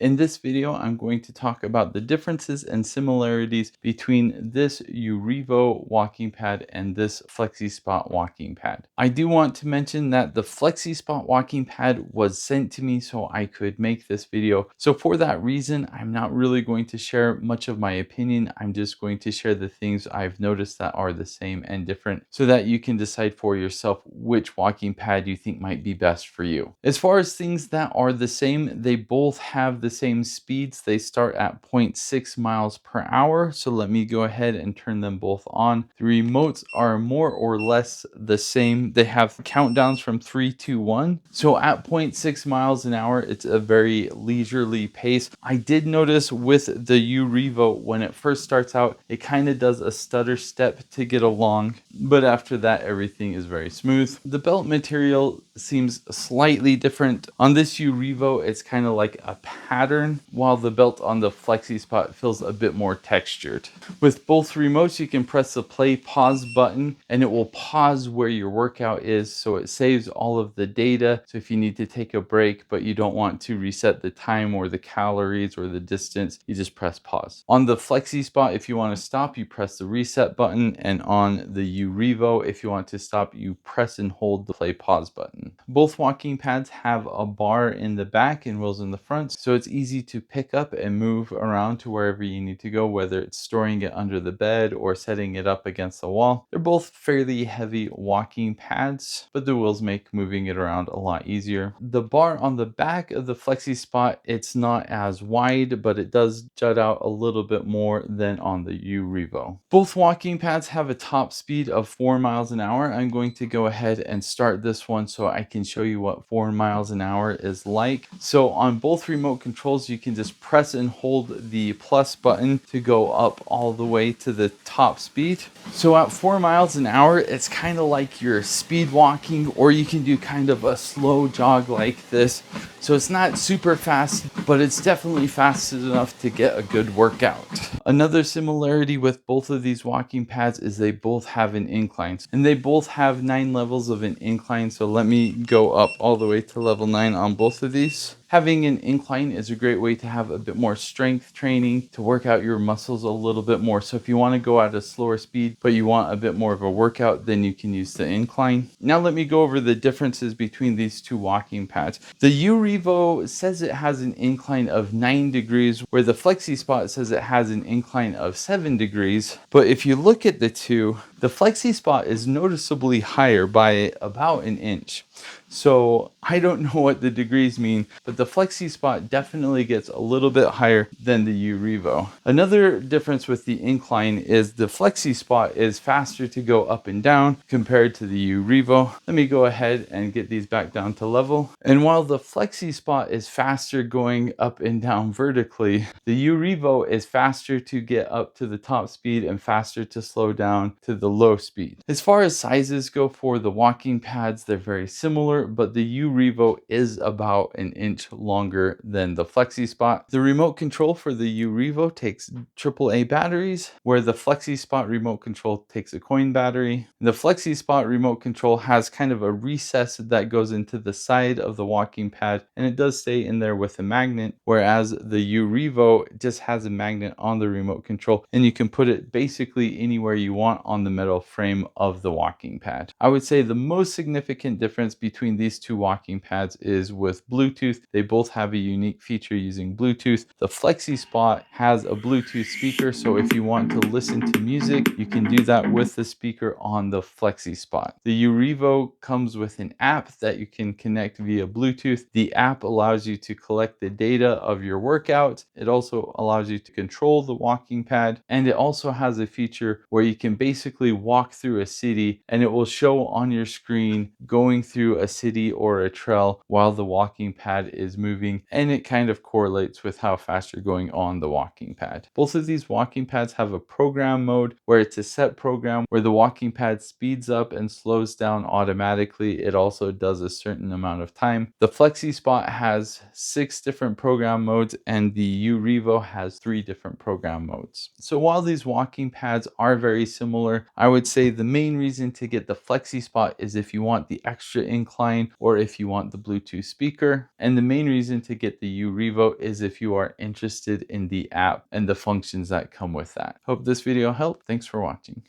In this video, I'm going to talk about the differences and similarities between this UREVO walking pad and this FlexiSpot walking pad. I do want to mention that the FlexiSpot walking pad was sent to me so I could make this video. So for that reason, I'm not really going to share much of my opinion. I'm just going to share the things I've noticed that are the same and different so that you can decide for yourself which walking pad you think might be best for you. As far as things that are the same, they both have the same speeds. They start at 0.6 miles per hour. So let me go ahead and turn them both on. The remotes are more or less the same. They have countdowns from 3, 2, 1. So at 0.6 miles an hour, it's a very leisurely pace. I did notice with the UREVO, when it first starts out, it kind of does a stutter step to get along, but after that, everything is very smooth. The belt material seems slightly different. On this UREVO, it's kind of like a pattern, while the belt on the FlexiSpot feels a bit more textured. With both remotes, you can press the play pause button and it will pause where your workout is, so it saves all of the data. So if you need to take a break but you don't want to reset the time or the calories or the distance, you just press pause. On the FlexiSpot, if you want to stop, you press the reset button, and on the UREVO, if you want to stop, you press and hold the play pause button. Both walking pads have a bar in the back and wheels in the front, so it's easy to pick up and move around to wherever you need to go, whether it's storing it under the bed or setting it up against the wall. They're both fairly heavy walking pads, but the wheels make moving it around a lot easier. The bar on the back of the FlexiSpot, it's not as wide, but it does jut out a little bit more than on the UREVO. Both walking pads have a top speed of 4 miles an hour. I'm going to go ahead and start this one so I can show you what 4 miles an hour is like. So on both remote controls, you can just press and hold the plus button to go up all the way to the top speed. So at 4 miles an hour, it's kind of like you're speed walking, or you can do kind of a slow jog like this. So it's not super fast, but it's definitely fast enough to get a good workout. Another similarity with both of these walking pads is they both have an incline, and they both have 9 levels of an incline. So let me go up all the way to level 9 on both of these. Having an incline is a great way to have a bit more strength training, to work out your muscles a little bit more. So if you want to go at a slower speed, but you want a bit more of a workout, then you can use the incline. Now let me go over the differences between these two walking pads. The UREVO says it has an incline of 9 degrees, where the FlexiSpot says it has an incline of 7 degrees. But if you look at the two, the FlexiSpot is noticeably higher by about an inch. So I don't know what the degrees mean, but the FlexiSpot definitely gets a little bit higher than the UREVO. Another difference with the incline is the FlexiSpot is faster to go up and down compared to the UREVO. Let me go ahead and get these back down to level. And while the FlexiSpot is faster going up and down vertically, the UREVO is faster to get up to the top speed and faster to slow down to the low speed. As far as sizes go for the walking pads, they're very similar, but the UREVO is about an inch longer than the FlexiSpot. The remote control for the UREVO takes AAA batteries, where the FlexiSpot remote control takes a coin battery. The FlexiSpot remote control has kind of a recess that goes into the side of the walking pad, and it does stay in there with a magnet, whereas the UREVO just has a magnet on the remote control, and you can put it basically anywhere you want on the metal frame of the walking pad. I would say the most significant difference between these two walking pads is with Bluetooth. They both have a unique feature using Bluetooth. The FlexiSpot has a Bluetooth speaker, so if you want to listen to music, you can do that with the speaker on the FlexiSpot. The UREVO comes with an app that you can connect via Bluetooth. The app allows you to collect the data of your workout. It also allows you to control the walking pad, and it also has a feature where you can basically walk through a city and it will show on your screen going through a city or a trail while the walking pad is moving, and it kind of correlates with how fast you're going on the walking pad. Both of these walking pads have a program mode where it's a set program where the walking pad speeds up and slows down automatically. It also does a certain amount of time. The FlexiSpot has 6 different program modes, and the UREVO has 3 different program modes. So while these walking pads are very similar, I would say the main reason to get the FlexiSpot is if you want the extra incline Incline, or if you want the Bluetooth speaker. And the main reason to get the UREVO is if you are interested in the app and the functions that come with that. Hope this video helped. Thanks for watching.